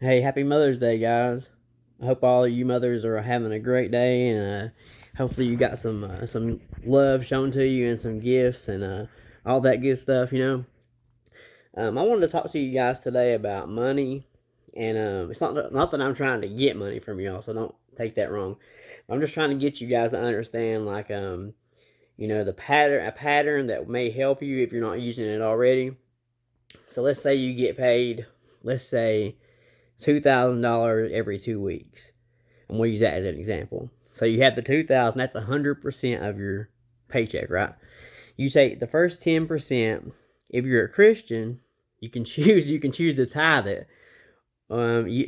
Hey, happy Mother's Day, guys. I hope all of you mothers are having a great day, and hopefully you got some love shown to you and some gifts and all that good stuff. I wanted to talk to you guys today about money, and it's not that I'm trying to get money from y'all, so don't take that wrong. I'm just trying to get you guys to understand, like, the pattern that may help you if you're not using it already. So let's say you get paid, let's say $2,000 every 2 weeks. And we'll use that as an example. So you have the 2,000. That's 100% of your paycheck, right? You take the first 10%. If you're a Christian, you can choose. You can choose to tithe it.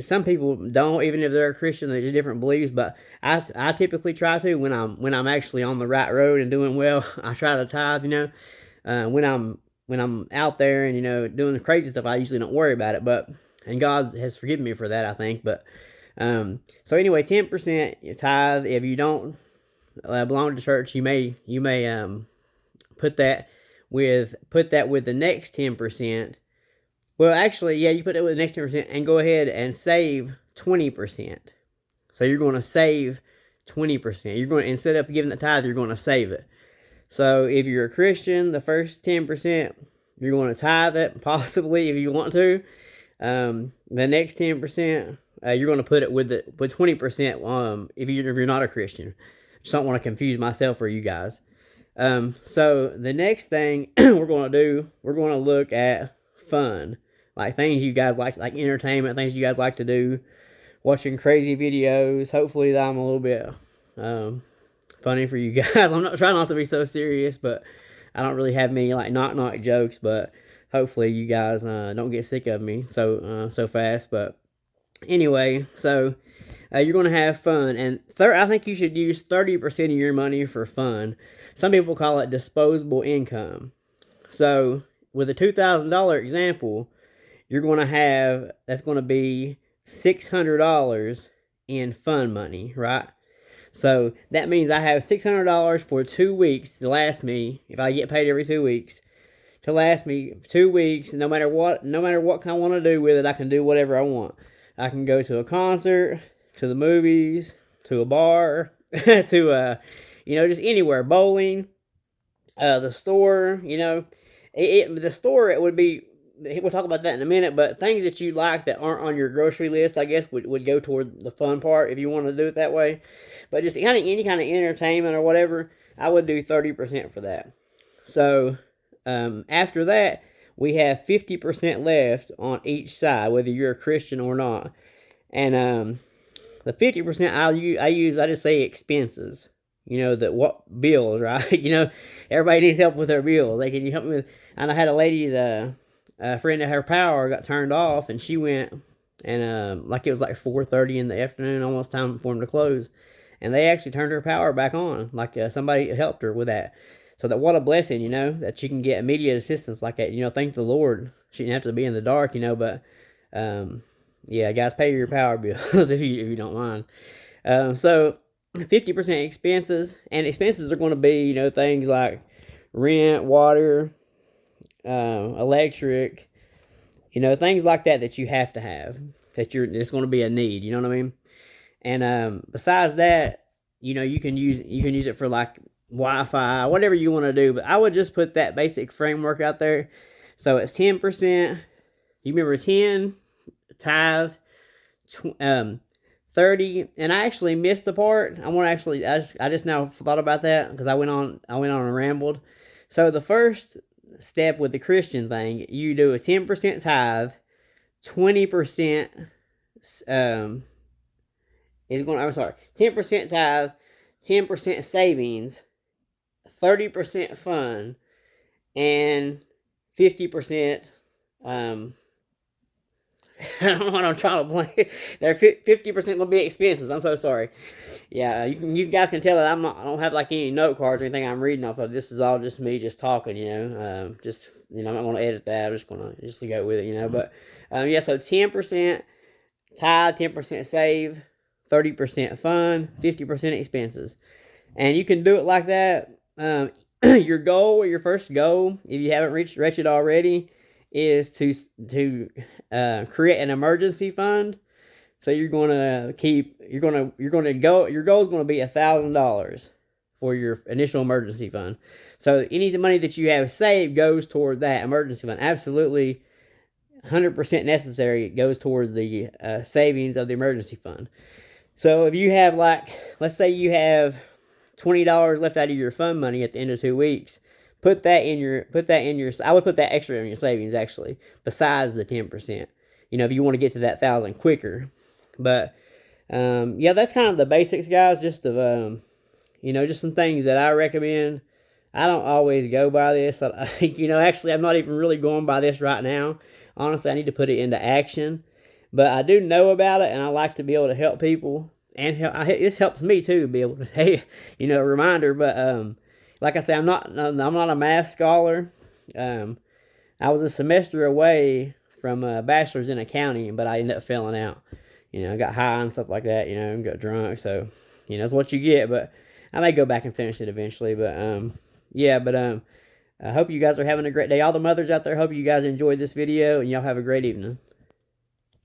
Some people don't, even if they're a Christian. There's different beliefs, but I typically try to when I'm actually on the right road and doing well. I try to tithe. When I'm out there and doing the crazy stuff, I usually don't worry about it. But and God has forgiven me for that, I think. But so anyway, 10% tithe. If you don't belong to church, you may put that with the next 10%. Well, actually, yeah, you put it with the next 10% and go ahead and save 20%. So you're going to save 20%. You're going to, instead of giving the tithe, you're going to save it. So if you're a Christian, the first 10%, you're going to tithe it, possibly if you want to. The next 10%, you're going to put it with 20%. If you're not a Christian, just don't want to confuse myself or you guys. So the next thing we're going to do, we're going to look at fun, like things you guys like entertainment, things you guys like to do, watching crazy videos. Hopefully, that I'm a little bit funny for you guys. I'm not trying not to be so serious, but I don't really have many like knock jokes. But hopefully, you guys don't get sick of me so fast. But anyway, so you're going to have fun, and I think you should use 30% of your money for fun. Some people call it disposable income. So with a $2,000 example, you're going to have that's going to be $600 in fun money, right? So that means I have $600 for 2 weeks to last me if I get paid every 2 weeks to last me 2 weeks. No matter what I want to do with it, I can do whatever I want. I can go to a concert, to the movies, to a bar, to just anywhere, bowling, the store. The store it would be. We'll talk about that in a minute, but things that you like that aren't on your grocery list, I guess, would go toward the fun part if you want to do it that way. But just any kind of entertainment or whatever, I would do 30% for that. So after that, we have 50% left on each side, whether you're a Christian or not. And the 50% I just say expenses. What bills, right? Everybody needs help with their bills. Like, can you help me with? And I had a lady, a friend of her power got turned off, and she went and like it was like 4:30 in the afternoon, almost time for them to close, and they actually turned her power back on. Like somebody helped her with that. So that what a blessing, that she can get immediate assistance like that. Thank the Lord. She didn't have to be in the dark, but um, yeah, guys, pay your power bills if you don't mind. So 50% expenses, and expenses are going to be things like rent, water, electric, things like that you have to have it's going to be a need. You know what I mean? And besides that, you can use it for like Wi-Fi, whatever you want to do. But I would just put that basic framework out there. So it's 10%. You remember 10 tithe, 30, and I actually missed the part. I just now thought about that because I went on and rambled. So the first step with the Christian thing, you do a 10% tithe, 20% um is going. I'm sorry, 10% tithe, 10% savings, 30% fun, and 50% um I don't know what I'm trying to blame. They're 50% gonna be expenses. I'm so sorry. Yeah, you guys can tell that I don't have like any note cards or anything I'm reading off of. This is all just me just talking. I'm not gonna edit that. I'm just gonna to go with it. But yeah, so 10% tithe, 10% save, 30% fun, 50% expenses, and you can do it like that. Your first goal, if you haven't reached it already, is to create an emergency fund. So you're gonna go. Your goal is gonna be $1,000 for your initial emergency fund. So any money that you have saved goes toward that emergency fund. Absolutely, 100% necessary. It goes toward the savings of the emergency fund. So if you have, like, let's say you have $20 left out of your fund money at the end of 2 weeks, put that in your. I would put that extra in your savings, actually, besides the 10%. If you want to get to that 1,000 quicker. But yeah, that's kind of the basics, guys. Just of just some things that I recommend. I don't always go by this. Actually, I'm not even really going by this right now. Honestly, I need to put it into action. But I do know about it, and I like to be able to help people. And this helps me too, be able to, hey, a reminder. But like I say, I'm not a math scholar. I was a semester away from a bachelor's in accounting, but I ended up failing out. I got high and stuff like that. And got drunk. So, it's what you get. But I may go back and finish it eventually. But yeah. But I hope you guys are having a great day. All the mothers out there, hope you guys enjoyed this video, and y'all have a great evening.